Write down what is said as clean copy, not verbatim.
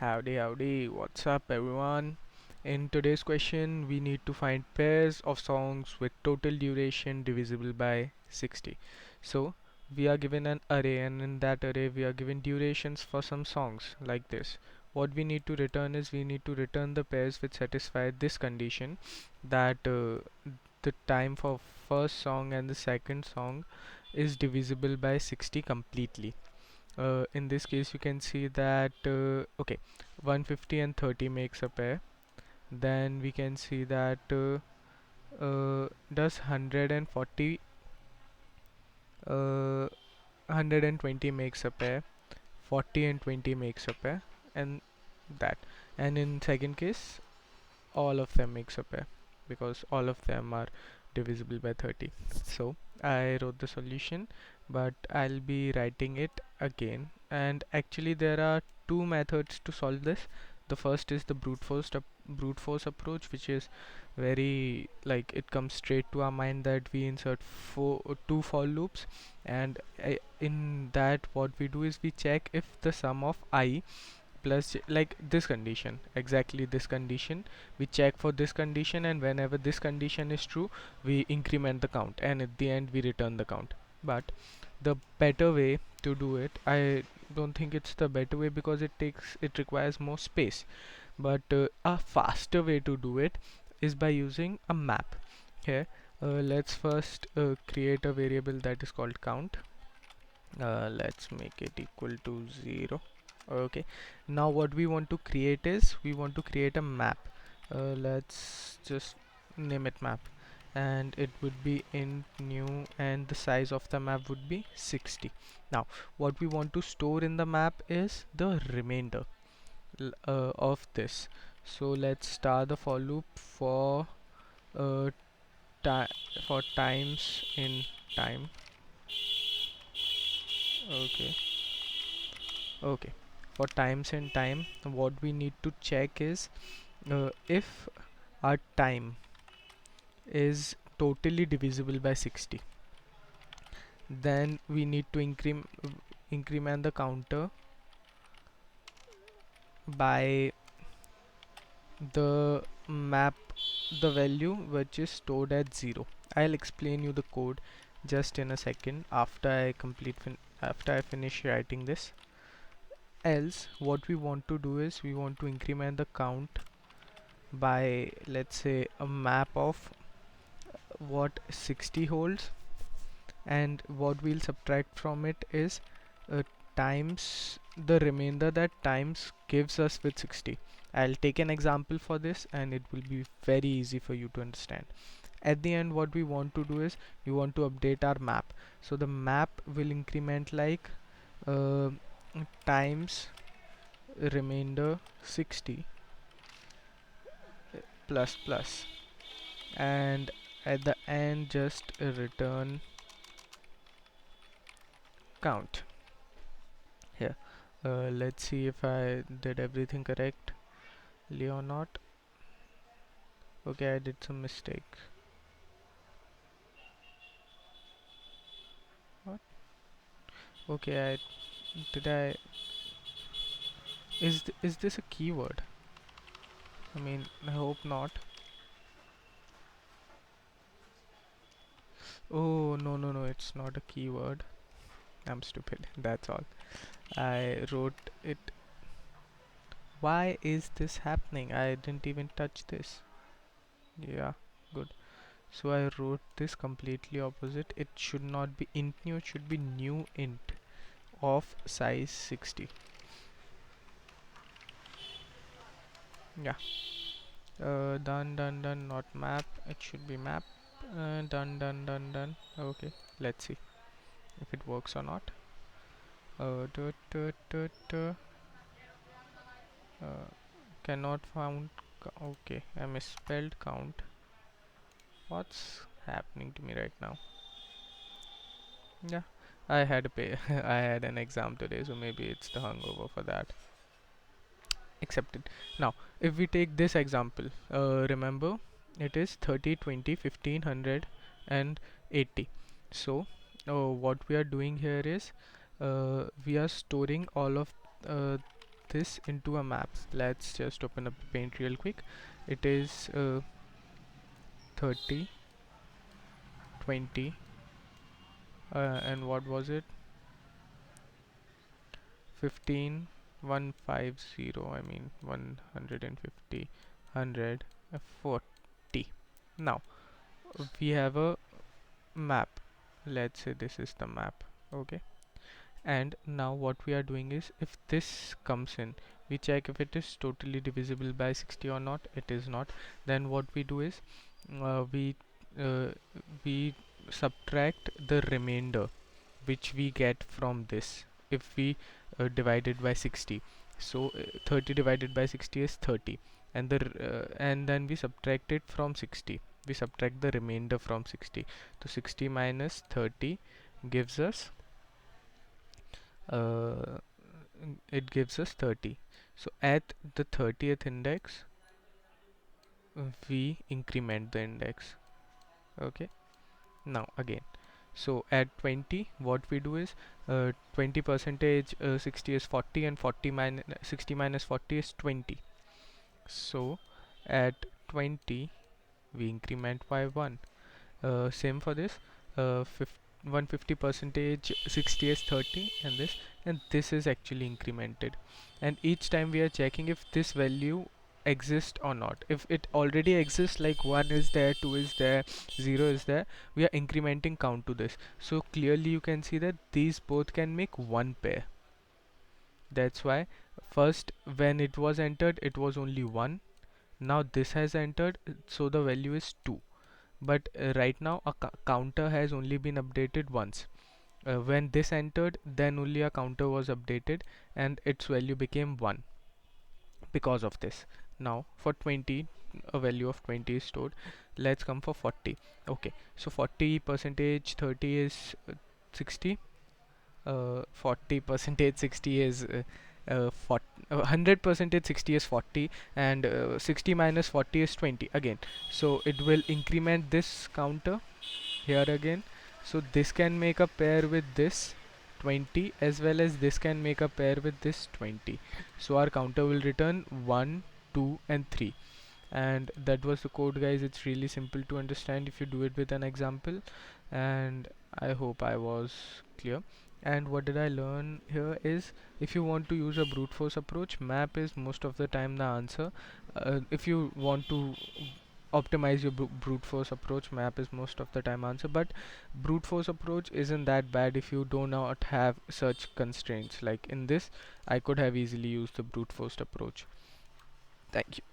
Howdy, what's up, everyone? In today's question, we need to find pairs of songs with total duration divisible by 60. So, we are given an array, and in that array, we are given durations for some songs like this. What we need to return is we need to return the pairs which satisfy this condition that the time for first song and the second song is divisible by 60 completely. In this case you can see that okay, 150 and 30 makes a pair. Then we can see that does 140 uh, 120 makes a pair, 40 and 20 makes a pair, and that. And in second case all of them makes a pair because all of them are divisible by 30. So I wrote the solution, but I'll be writing it again. And actually there are two methods to solve this. The first is the brute force approach, which is very like it comes straight to our mind that we insert two for loops, and in that what we do is we check if the sum of I plus like this condition, exactly this condition, we check for this condition, and whenever this condition is true we increment the count, and at the end we return the count. But the better way to do it, I don't think it's the better way because it requires more space, but a faster way to do it is by using a map. Here let's first create a variable that is called count. Let's make it equal to 0. Okay, now what we want to create is we want to create a map. Let's just name it map, and it would be int new, and the size of the map would be 60. Now what we want to store in the map is the remainder of this. So let's start the for loop for uh, for times in time. Okay, okay, for times in time what we need to check is if our time is totally divisible by 60, then we need to increment the counter by the map, the value which is stored at 0. I'll explain you the code just in a second after after I finish writing this. Else what we want to do is we want to increment the count by, let's say, a map of what 60 holds, and what we'll subtract from it is uh, times the remainder that times gives us with 60. I'll take an example for this and it will be very easy for you to understand. At the end what we want to do is we want to update our map, so the map will increment like uh, times remainder 60 plus plus, and at the end just return count. Here let's see if I did everything correctly or not. Okay, I did some mistake. What? Okay, I is this a keyword? I mean, I hope not. Oh, no, it's not a keyword. I'm stupid. That's all. I wrote it. Why is this happening? I didn't even touch this. Yeah, good. So I wrote this completely opposite. It should not be int new, it should be new int of size 60. Yeah. Done, not map. It should be map. Done. Okay, let's see if it works or not. Uh, duh, duh, duh, duh. Uh, Cannot found. Okay, I misspelled count. What's happening to me right now? Yeah, I had a pay. I had an exam today, so maybe it's the hungover for that. Accepted. Now, if we take this example, remember it is 30, 20, 15, 100 and 80. So, what we are doing here is we are storing all of uh, this into a map. Let's just open up paint real quick. It is 30, 20, and what was it, 15, 150, I mean 150, 100, 40. Now we have a map. Let's say this is the map. Okay, and now what we are doing is, if this comes in, we check if it is totally divisible by 60 or not. It is not. Then what we do is, uh, we uh, we subtract the remainder which we get from this. If we divide it by 60, so 30 divided by 60 is 30, and and then we subtract it from 60. We subtract the remainder from 60. So 60 minus 30 gives us uh, it gives us 30. So at the 30th index, we increment the index. Okay, now again, so at 20, what we do is, 20 percentage 60 is 40, and 40 minus 60 minus 40 is 20. So at 20, we increment by 1. Same for this, 150 percentage 60 is 30, and this is actually incremented. And each time we are checking if this value exists or not. If it already exists, like 1 is there, 2 is there, 0 is there, we are incrementing count to this. So clearly you can see that these both can make one pair. That's why first when it was entered it was only 1. Now this has entered, so the value is 2. But right now a counter has only been updated once. When this entered, then only a counter was updated and its value became 1 because of this. Now for 20, a value of 20 is stored. Let's come for 40. Okay, so 40 percentage 30 is 60. 40 percentage 60 is 100 percentage 60 is 40, and 60 minus 40 is 20 again. So it will increment this counter here again. So this can make a pair with this 20, as well as this can make a pair with this 20. So our counter will return 1, 2 and 3. And that was the code, guys. It's really simple to understand if you do it with an example, and I hope I was clear. And what did I learn here is, if you want to use a brute force approach, map is most of the time the answer. If you want to optimize your brute force approach, map is most of the time answer. But brute force approach isn't that bad if you do not have such constraints. Like in this, I could have easily used the brute force approach. Thank you.